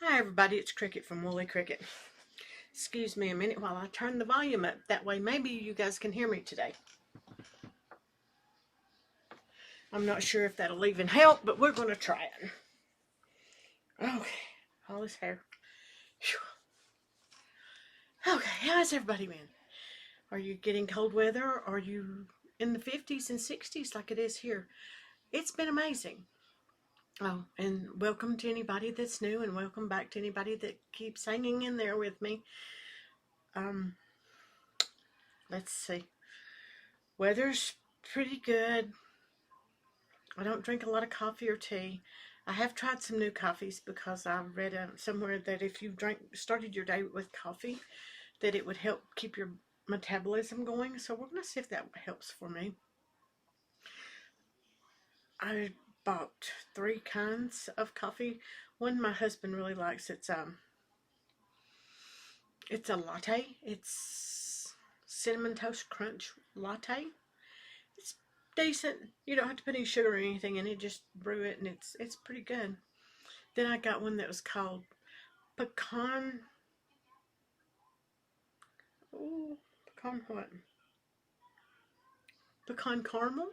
Hi everybody, it's Cricket from Woolly Cricket. Excuse me a minute while I turn the volume up. That way maybe you guys can hear me today. I'm not sure if that'll even help, but we're going to try it. Okay, all this hair. Whew. Okay, how's everybody been? Are you getting cold weather? Are you in the 50s and 60s like it is here? It's been amazing. Oh, and welcome to anybody that's new, and welcome back to anybody that keeps hanging in there with me. Um, let's see. Weather's pretty good. I don't drink a lot of coffee or tea. I have tried some new coffees because I read somewhere that if you started your day with coffee, that it would help keep your metabolism going. So we're going to see if that helps for me. I bought 3 kinds of coffee. One my husband really likes. It's a latte. It's cinnamon toast crunch latte. It's decent. You don't have to put any sugar or anything in it. Just brew it, and it's pretty good. Then I got one that was called pecan. Oh, pecan what? Pecan caramel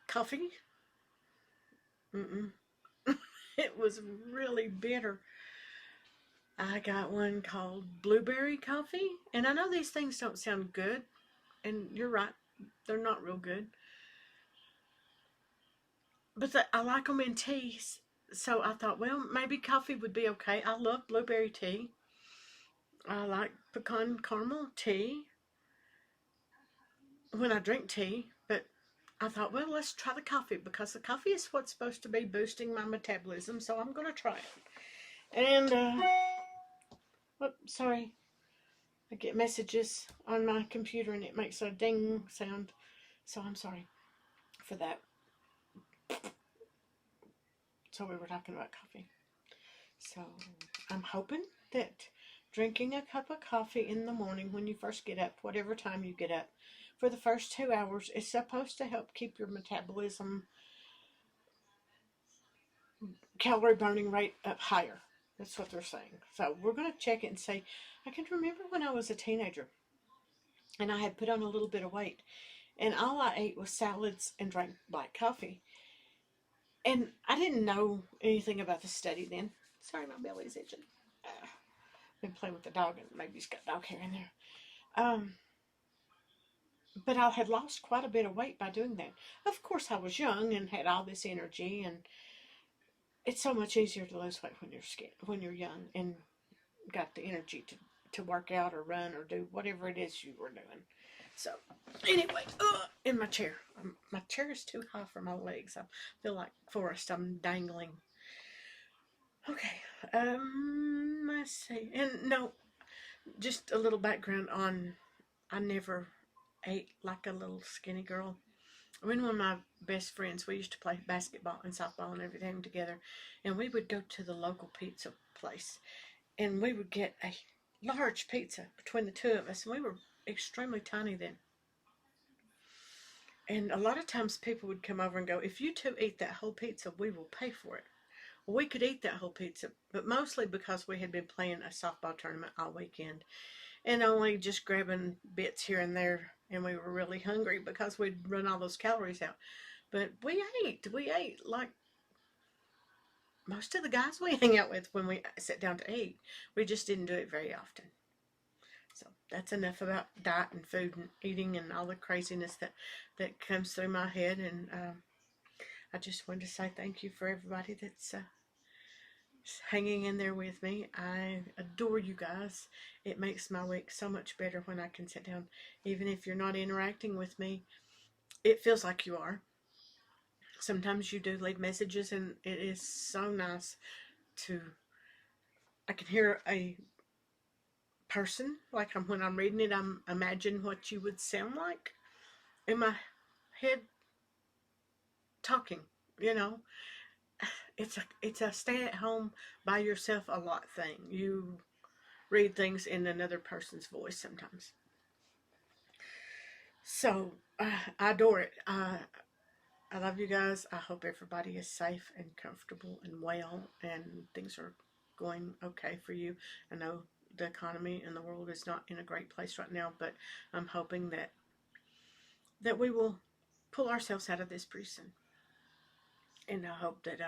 coffee. Mm-mm. It was really bitter. I got one called blueberry coffee, and I know these things don't sound good, and you're right, they're not real good. But I like them in teas, so I thought, well, maybe coffee would be okay. I love blueberry tea. I like pecan caramel tea when I drink tea, but I thought, well, let's try the coffee because the coffee is what's supposed to be boosting my metabolism, so I'm going to try it. And, sorry, I get messages on my computer and it makes a ding sound, so I'm sorry for that. So we were talking about coffee. So I'm hoping that drinking a cup of coffee in the morning when you first get up, whatever time you get up, for the first 2 hours is supposed to help keep your metabolism calorie burning rate up higher. That's what they're saying. So we're going to check it and see. I can remember when I was a teenager and I had put on a little bit of weight, and all I ate was salads and drank black coffee. And I didn't know anything about the study then. Sorry, my belly's itching. Been playing with the dog, and maybe he's got dog hair in there. Um, but I had lost quite a bit of weight by doing that. Of course, I was young and had all this energy, and it's so much easier to lose weight when you're young and got the energy to work out or run or do whatever it is you were doing. So anyway, in my chair. My chair is too high for my legs. I feel like Forrest. I'm dangling. Okay. Let's see. And no, just a little background on. I never ate like a little skinny girl. When one of my best friends, we used to play basketball and softball and everything together, and we would go to the local pizza place, and we would get a large pizza between the two of us, and we were extremely tiny then. And a lot of times people would come over and go, if you two eat that whole pizza, we will pay for it. Well, we could eat that whole pizza, but mostly because we had been playing a softball tournament all weekend and only just grabbing bits here and there, and we were really hungry because we'd run all those calories out. But we ate like most of the guys we hang out with when we sit down to eat. We just didn't do it very often. So that's enough about diet and food and eating and all the craziness that comes through my head. And I just wanted to say thank you for everybody that's hanging in there with me. I adore you guys. It makes my week so much better when I can sit down. Even if you're not interacting with me, it feels like you are. Sometimes you do leave messages, and it is so nice to. I can hear a person, like when I'm reading it, I'm imagine what you would sound like in my head talking. You know, it's a stay at home by yourself a lot thing. You read things in another person's voice sometimes. So I adore it. I love you guys. I hope everybody is safe and comfortable and well, and things are going okay for you. I know the economy and the world is not in a great place right now, but I'm hoping that we will pull ourselves out of this pretty soon. And I hope that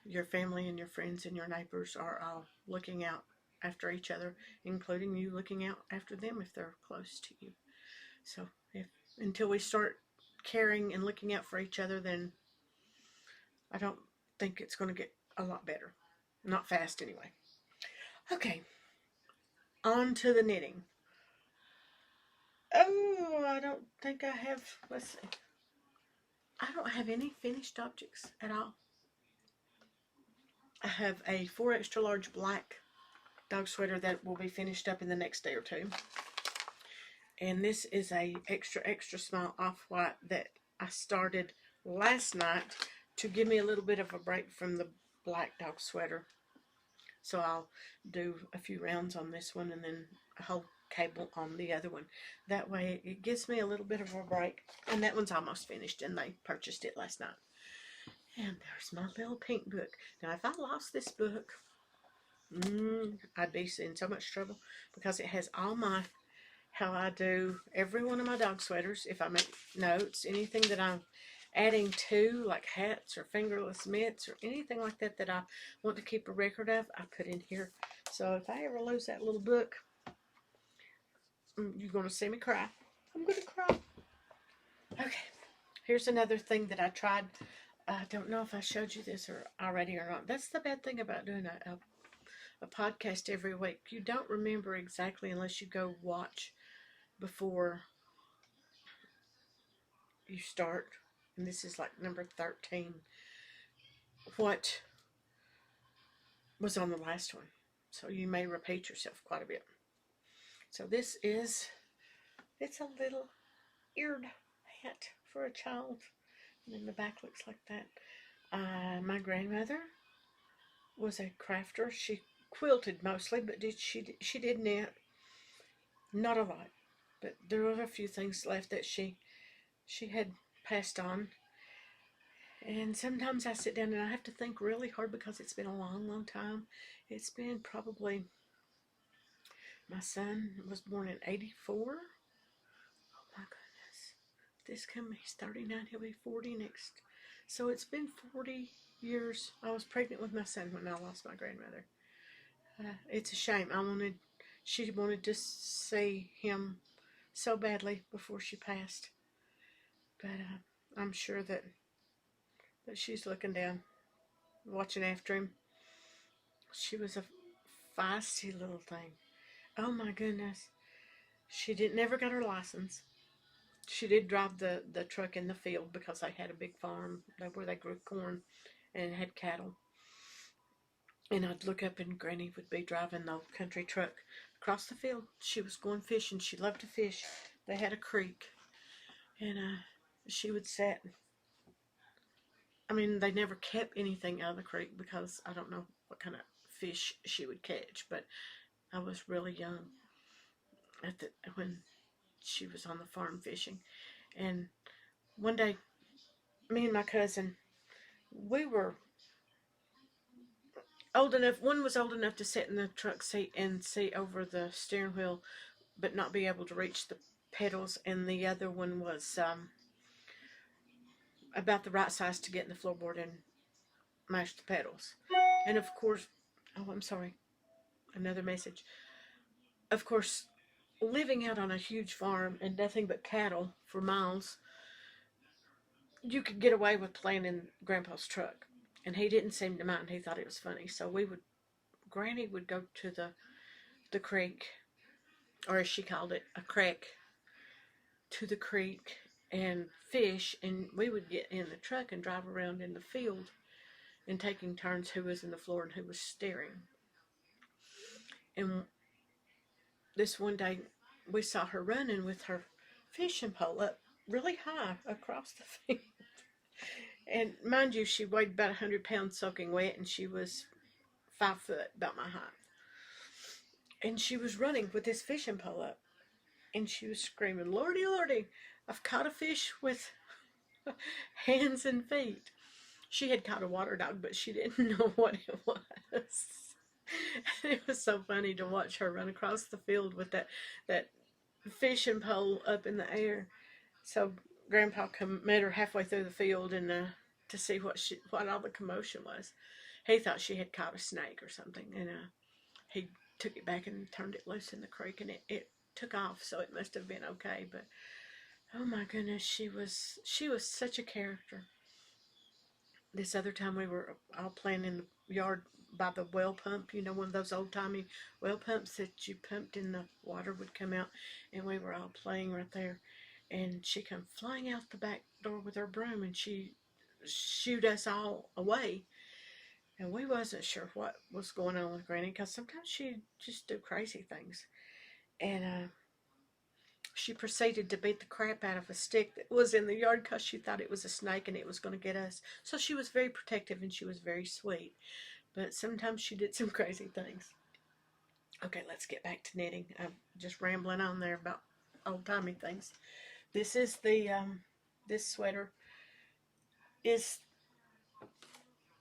your family and your friends and your neighbors are all looking out after each other, including you looking out after them if they're close to you. So if until we start caring and looking out for each other, then I don't think it's going to get a lot better. Not fast, anyway. Okay, on to the knitting. Oh, I don't think I have. Let's see. I don't have any finished objects at all. I have a 4 extra large black dog sweater that will be finished up in the next day or two. And this is a extra small off-white that I started last night to give me a little bit of a break from the black dog sweater. So I'll do a few rounds on this one and then a whole cable on the other one. That way it gives me a little bit of a break. And that one's almost finished, and they purchased it last night. And there's my little pink book. Now if I lost this book, I'd be in so much trouble, because it has all my, how I do every one of my dog sweaters. If I make notes, anything that I'm adding to, like hats or fingerless mitts or anything like that that I want to keep a record of, I put in here. So if I ever lose that little book, you're going to see me cry. I'm going to cry. Okay, here's another thing that I tried. I don't know if I showed you this already or not. That's the bad thing about doing a podcast every week. You don't remember exactly unless you go watch before you start. And this is like number 13. What was on the last one. So you may repeat yourself quite a bit. So this is, it's a little eared hat for a child. And then the back looks like that. My grandmother was a crafter. She quilted mostly, but she did knit. Not a lot, but there were a few things left that she had passed on. And sometimes I sit down and I have to think really hard, because it's been a long time. It's been probably, my son was born in 84. Oh my goodness. This coming, he's 39, he'll be 40 next. So it's been 40 years. I was pregnant with my son when I lost my grandmother. It's a shame. She wanted to see him so badly before she passed. But I'm sure that she's looking down, watching after him. She was a feisty little thing. Oh my goodness. She never got her license. She did drive the truck in the field, because they had a big farm where they grew corn and had cattle. And I'd look up and Granny would be driving the country truck across the field. She was going fishing. She loved to fish. They had a creek. And she would sit. I mean, they never kept anything out of the creek, because I don't know what kind of fish she would catch. But I was really young when she was on the farm fishing. And one day, me and my cousin, we were old enough. One was old enough to sit in the truck seat and see over the steering wheel, but not be able to reach the pedals. And the other one was about the right size to get in the floorboard and mash the pedals. And of course, oh, I'm sorry, another message. Of course, living out on a huge farm and nothing but cattle for miles, you could get away with playing in Grandpa's truck. And he didn't seem to mind. He thought it was funny. So Granny would go to the creek, or as she called it, a creek, to the creek and fish. And we would get in the truck and drive around in the field, and taking turns who was in the floor and who was steering. And this one day, we saw her running with her fishing pole up really high across the field. And mind you, she weighed about 100 pounds soaking wet, and she was 5 foot, about my height. And she was running with this fishing pole up, and she was screaming, "Lordy, Lordy, I've caught a fish with hands and feet. She had caught a water dog, but she didn't know what it was. It was so funny to watch her run across the field with that fishing pole up in the air. So Grandpa met her halfway through the field and to see what all the commotion was. He thought she had caught a snake or something, and he took it back and turned it loose in the creek, and it took off. So it must have been okay. But oh my goodness, she was such a character. This other time we were all playing in the yard by the well pump, one of those old timey well pumps that you pumped and the water would come out, and we were all playing right there, and she come flying out the back door with her broom, and she shooed us all away, and we wasn't sure what was going on with Granny, because sometimes she just do crazy things, and she proceeded to beat the crap out of a stick that was in the yard because she thought it was a snake and it was going to get us. So she was very protective and she was very sweet. But sometimes she did some crazy things. Okay, let's get back to knitting. I'm just rambling on there about old-timey things. This is this sweater is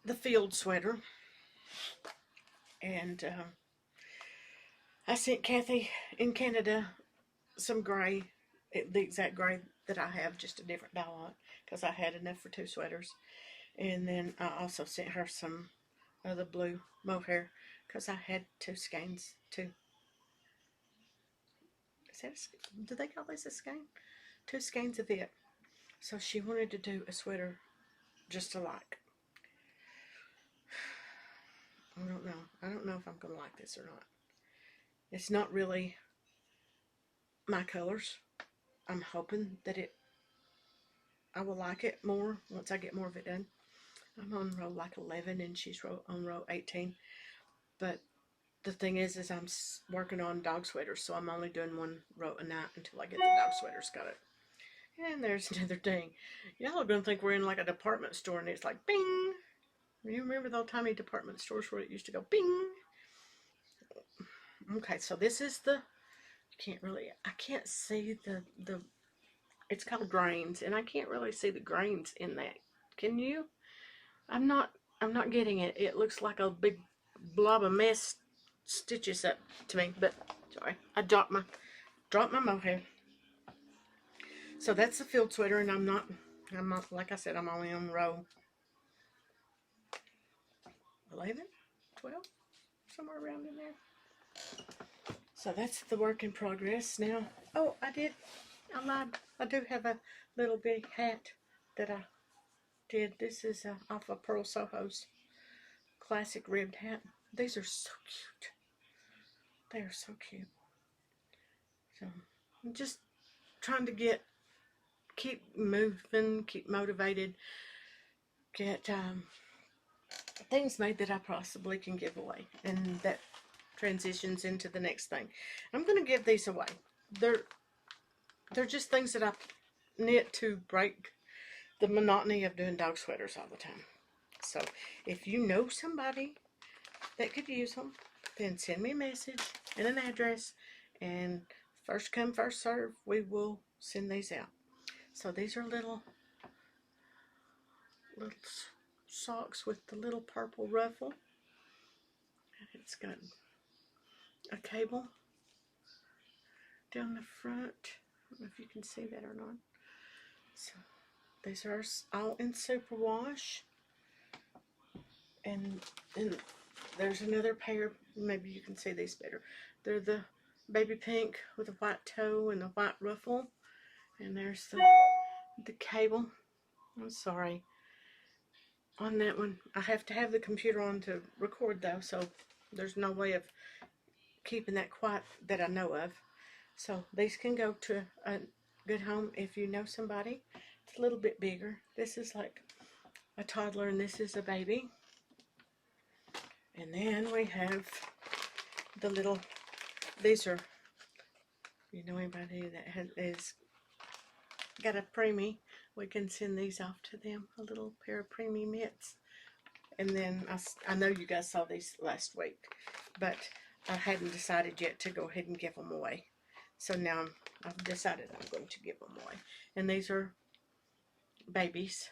the field sweater. And I sent Kathy in Canada some gray, the exact gray that I have, just a different dye on, because I had enough for 2 sweaters. And then I also sent her some of the blue mohair, because I had 2 skeins, do they call this a skein? 2 skeins of it. So she wanted to do a sweater just alike. I don't know. I don't know if I'm going to like this or not. It's not really my colors. I'm hoping that I will like it more once I get more of it done. I'm on row like 11 and she's on row 18. But the thing is I'm working on dog sweaters, so I'm only doing 1 row a night until I get the dog sweaters got it. And there's another thing. Y'all are going to think we're in like a department store and it's like bing. You remember the old timey department stores where it used to go bing? Okay, so this is I can't see the it's called grains, and I can't really see the grains in that. Can you? I'm not getting it. It looks like a big blob of mess stitches up to me, but sorry, I dropped my mohair. So that's the field sweater, and I'm not, like I said, I'm only on row 11, 12, somewhere around in there. So that's the work in progress. Now, oh, I lied. I do have a little big hat that I did. This is off of Pearl Soho's classic ribbed hat. These are so cute. They are so cute. So I'm just trying to keep moving, keep motivated, get things made that I possibly can give away, and that transitions into the next thing. I'm going to give these away. They're just things that I knit to break the monotony of doing dog sweaters all the time. So if you know somebody that could use them, then send me a message and an address, and first come, first serve, we will send these out. So these are little socks with the little purple ruffle. It's got a cable down the front. I don't know if you can see that or not. So these are all in superwash. And then there's another pair, maybe you can see these better. They're the baby pink with a white toe and a white ruffle. And there's the cable. I'm sorry. On that one, I have to have the computer on to record though, so there's no way of keeping that quiet that I know of. So these can go to a good home if you know somebody. It's a little bit bigger. This is like a toddler and this is a baby. And then we have the little, these are, you know anybody that is got a preemie, we can send these off to them, a little pair of preemie mitts. And then I know you guys saw these last week, but I hadn't decided yet to go ahead and give them away. So now I've decided I'm going to give them away. And these are babies,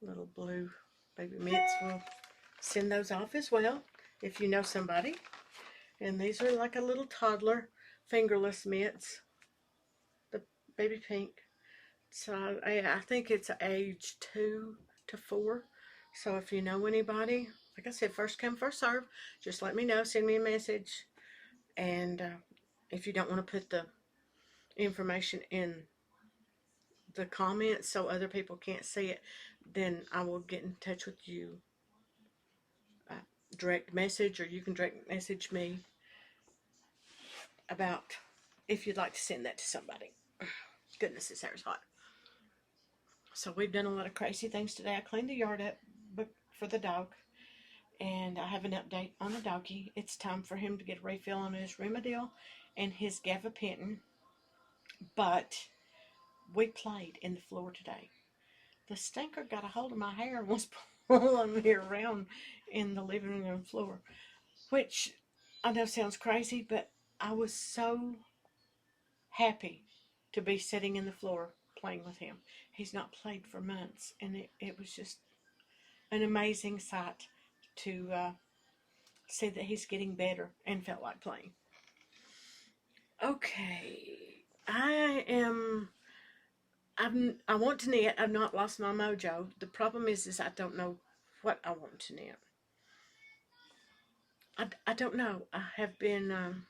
little blue baby mitts. We'll send those off as well if you know somebody. And these are like a little toddler fingerless mitts, the baby pink. So I think it's age 2 to 4. So if you know anybody, like I said, first come, first serve. Just let me know. Send me a message. And if you don't want to put the information in the comments so other people can't see it, then I will get in touch with you. Direct message, or you can direct message me about if you'd like to send that to somebody. Goodness, this hair's hot. So we've done a lot of crazy things today. I cleaned the yard up for the dog, and I have an update on the doggy. It's time for him to get a refill on his Rimadyl and his gabapentin. But we played in the floor today. The stinker got a hold of my hair and was pulling me around in the living room floor, which I know sounds crazy, but I was so happy to be sitting in the floor playing with him. He's not played for months, and it was just an amazing sight to see that he's getting better and felt like playing. Okay, I want to knit. I've not lost my mojo. The problem is I don't know what I want to knit. I don't know. I have been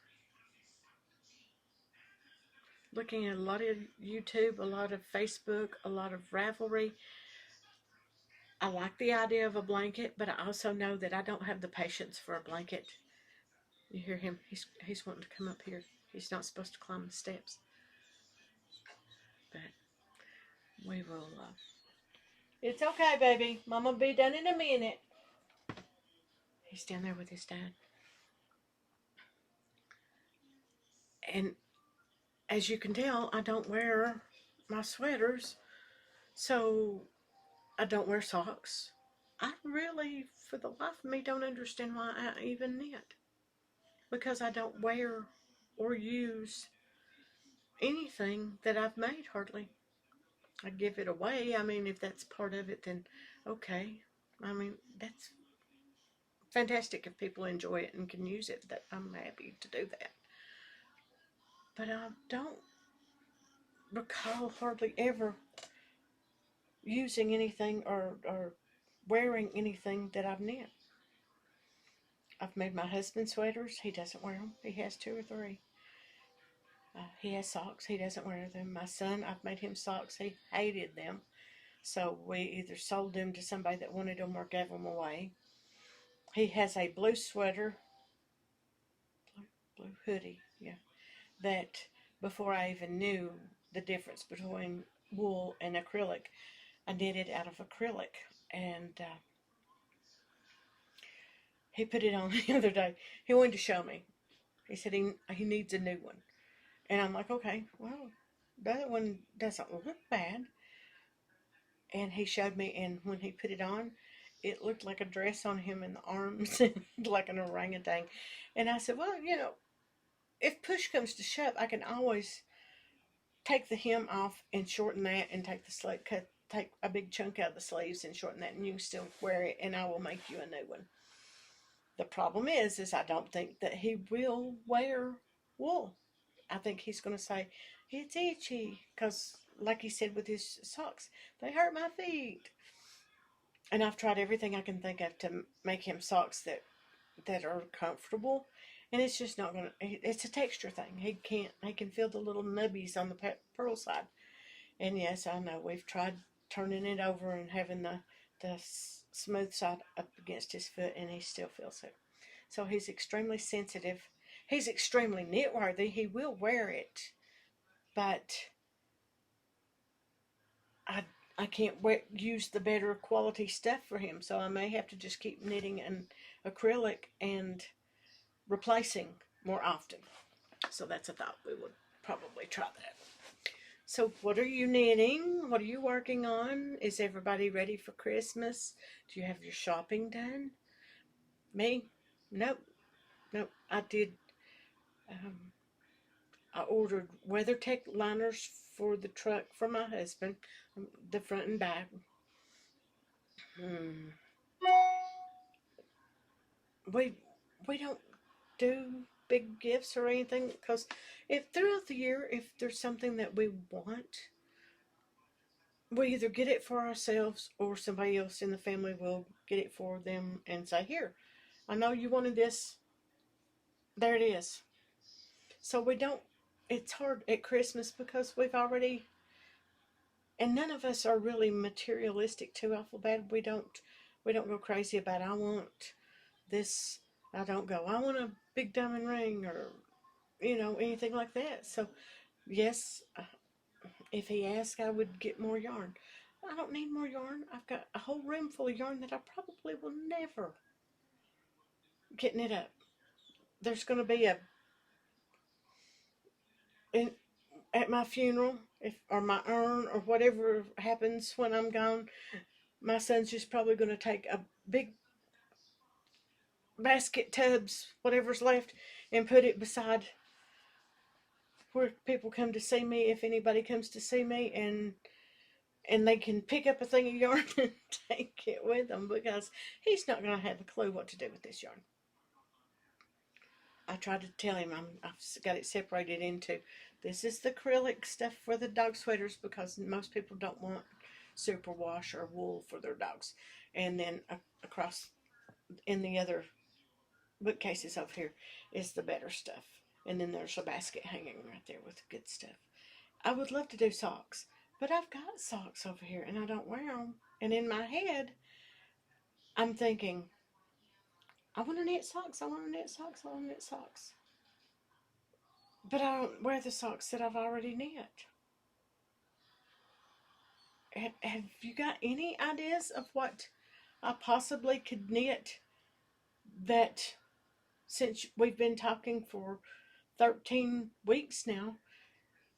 looking at a lot of YouTube, a lot of Facebook, a lot of Ravelry. I like the idea of a blanket, but I also know that I don't have the patience for a blanket. You hear him? He's wanting to come up here. He's not supposed to climb the steps. But we will. It's okay, baby. Mama will be done in a minute. He's down there with his dad. And as you can tell, I don't wear my sweaters, so I don't wear socks. I really, for the life of me, don't understand why I even knit. Because I don't wear or use anything that I've made, hardly. I give it away. I mean, if that's part of it, then okay. I mean, that's fantastic if people enjoy it and can use it. That I'm happy to do that. But I don't recall hardly ever using anything or wearing anything that I've knit. I've made my husband sweaters. He doesn't wear them. He has 2 or 3. He has socks. He doesn't wear them. My son, I've made him socks. He hated them. So we either sold them to somebody that wanted them or gave them away. He has a blue sweater, blue hoodie, yeah, that before I even knew the difference between wool and acrylic, I did it out of acrylic. And he put it on the other day. He wanted to show me. He said he needs a new one. And I'm like, okay, well, the other one doesn't look bad. And he showed me, and when he put it on, it looked like a dress on him in the arms, like an orangutan. And I said, well, if push comes to shove, I can always take the hem off and shorten that, and take a big chunk out of the sleeves and shorten that, and you can still wear it, and I will make you a new one. The problem is I don't think that he will wear wool. I think he's going to say, it's itchy, because like he said with his socks, they hurt my feet. And I've tried everything I can think of to make him socks that are comfortable, and it's just not going to, it's a texture thing. He can feel the little nubbies on the pearl side. And yes, I know, we've tried turning it over and having the smooth side up against his foot, and he still feels it. So he's extremely sensitive. He's extremely knit worthy. He will wear it, but I can't use the better quality stuff for him. So I may have to just keep knitting and acrylic and replacing more often. So that's a thought. We would probably try that. So what are you knitting? What are you working on? Is everybody ready for Christmas? Do you have your shopping done? Me? Nope. I did I ordered WeatherTech liners for the truck for my husband, the front and back. Hmm. We we don't do big gifts or anything because if throughout the year, if there's something that we want, we either get it for ourselves or somebody else in the family will get it for them and say, "Here, I know you wanted this. There it is." So we don't. It's hard at Christmas because we've already, and none of us are really materialistic too awful bad. We don't go crazy about I want this. I don't go. I want a big diamond ring or anything like that. So yes, if he asked, I would get more yarn. I don't need more yarn. I've got a whole room full of yarn that I probably will never get knit up. There's going to be in, at my funeral, if or my urn or whatever happens when I'm gone. My son's just probably going to take a big basket, tubs, whatever's left, and put it beside where people come to see me. If anybody comes to see me, and they can pick up a thing of yarn and take it with them because he's not going to have a clue what to do with this yarn. I tried to tell him I've got it separated into this is the acrylic stuff for the dog sweaters because most people don't want superwash or wool for their dogs. And then across in the other bookcases over here is the better stuff. And then there's a basket hanging right there with good stuff. I would love to do socks, but I've got socks over here and I don't wear them. And in my head, I'm thinking, I want to knit socks, I want to knit socks, I want to knit socks. But I don't wear the socks that I've already knit. Have you got any ideas of what I possibly could knit that since we've been talking for 13 weeks now,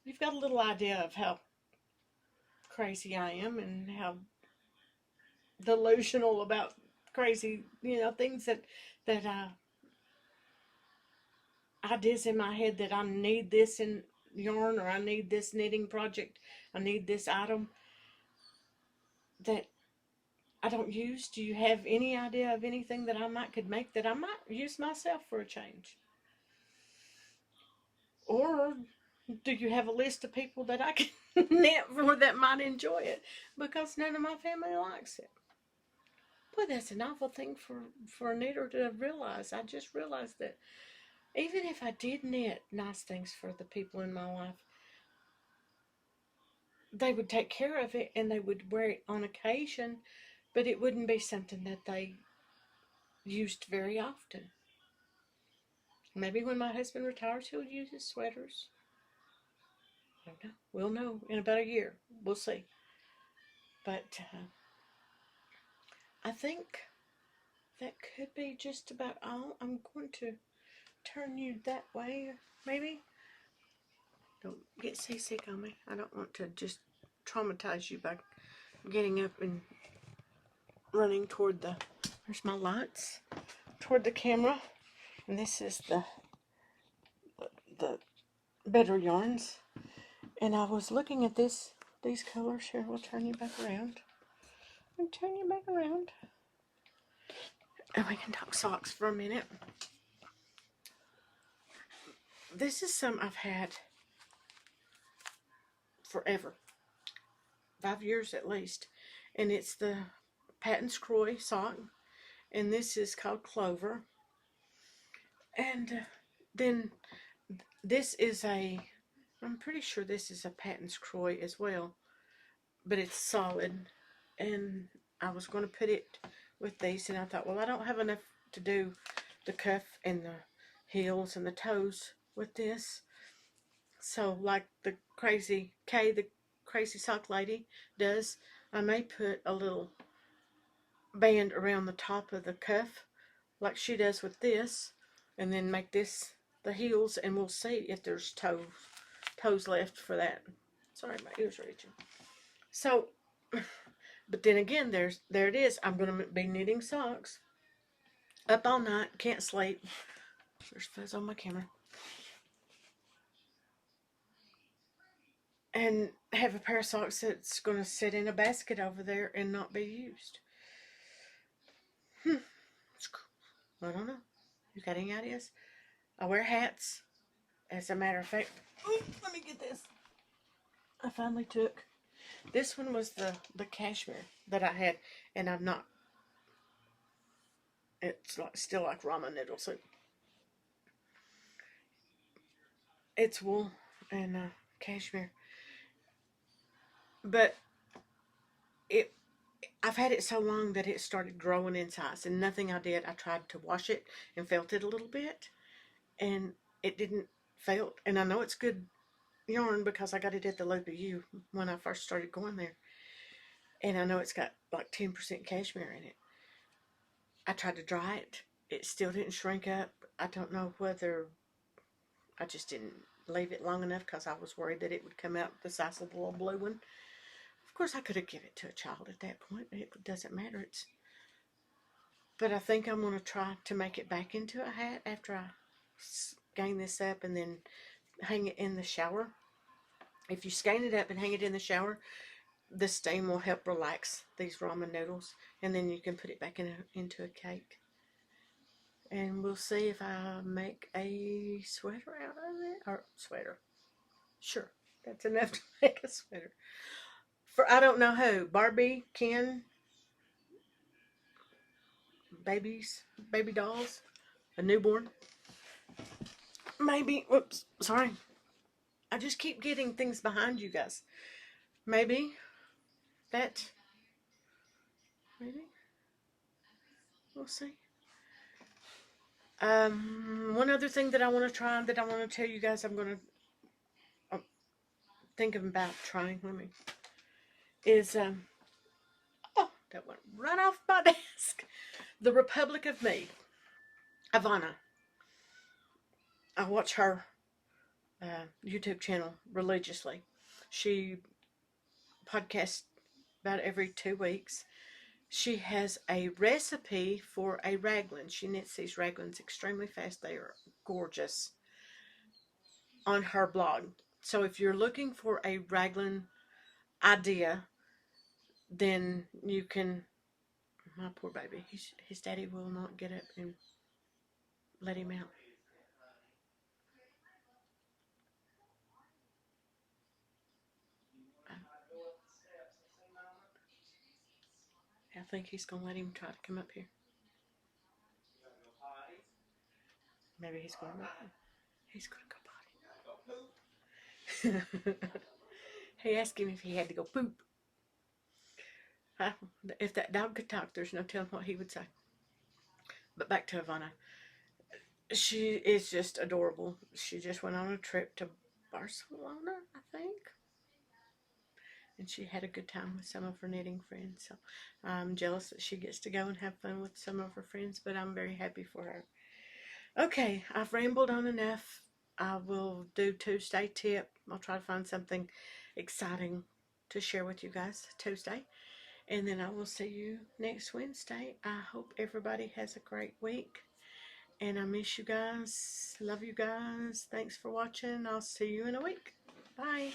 you've got a little idea of how crazy I am and how delusional about crazy, things that ideas in my head that I need this in yarn or I need this knitting project, I need this item that I don't use. Do you have any idea of anything that I could make that I might use myself for a change? Or do you have a list of people that I can knit for that might enjoy it? Because none of my family likes it. Boy, that's an awful thing for a knitter to realize. I just realized that even if I did knit nice things for the people in my life, they would take care of it and they would wear it on occasion, but it wouldn't be something that they used very often. Maybe when my husband retires, he'll use his sweaters. I don't know. We'll know in about a year. We'll see. But I think that could be just about all. I'm going to turn you that way, maybe. Don't get seasick on me. I don't want to just traumatize you by getting up and running toward there's my lights, toward the camera. And this is the better yarns. And I was looking at these colors here. We'll turn you back around. I'll turn you back around. And we can talk socks for a minute. This is some I've had forever. 5 years at least. And it's the Patton's Croix sock. And this is called Clover. And then this is I'm pretty sure this is a Patton's Croix as well. But it's solid. And I was going to put it with these. And I thought, well, I don't have enough to do the cuff and the heels and the toes with this. So like the crazy Kay, the crazy sock lady does, I may put a little band around the top of the cuff like she does with this, and then make this the heels, and we'll see if there's toes left for that. Sorry, my ears are itching. So, but then again, there it is. I'm going to be knitting socks up all night, can't sleep. There's fuzz on my camera. and have a pair of socks that's going to sit in a basket over there and not be used. I don't know. You got any ideas? I wear hats. As a matter of fact, let me get this. I finally took. This one was the cashmere that I had, and I'm not. It's like still like ramen noodle soup. It's wool and cashmere, but it. I've had it so long that it started growing in size, and nothing I did. I tried to wash it and felt it a little bit, and it didn't felt. And I know it's good yarn because I got it at the Loop of You when I first started going there, and I know it's got like 10% cashmere in it. I tried to dry it. It still didn't shrink up. I don't know whether I just didn't leave it long enough because I was worried that it would come out the size of the little blue one. Of course, I could have given it to a child at that point. It doesn't matter. But I think I'm going to try to make it back into a hat after I skein this up and then hang it in the shower. If you skein it up and hang it in the shower, the steam will help relax these ramen noodles, and then you can put it back into a cake. And we'll see if I make a sweater out of it. Or sweater. Sure, that's enough to make a sweater. For I don't know who. Barbie, Ken, babies, baby dolls, a newborn. Maybe, whoops, sorry. I just keep getting things behind you guys. Maybe that, maybe. We'll see. One other thing that I want to try that I want to tell you guys I'm going to think about trying. Let me. Is, oh, that went right off my desk. The Republic of Me. Ivana. I watch her YouTube channel religiously. She podcasts about every 2 weeks. She has a recipe for a raglan. She knits these raglans extremely fast. They are gorgeous on her blog. So if you're looking for a raglan idea, then you can. My poor baby. His daddy will not get up and let him out. I think he's going to let him try to come up here. Maybe he's going to. He's going to go potty. He asked him if he had to go poop. If that dog could talk, there's no telling what he would say. But back to Ivana. She is just adorable. She just went on a trip to Barcelona, I think. And she had a good time with some of her knitting friends. So I'm jealous that she gets to go and have fun with some of her friends, but I'm very happy for her. Okay, I've rambled on enough. I will do Tuesday tip. I'll try to find something exciting to share with you guys Tuesday. And then I will see you next Wednesday. I hope everybody has a great week. And I miss you guys. Love you guys. Thanks for watching. I'll see you in a week. Bye.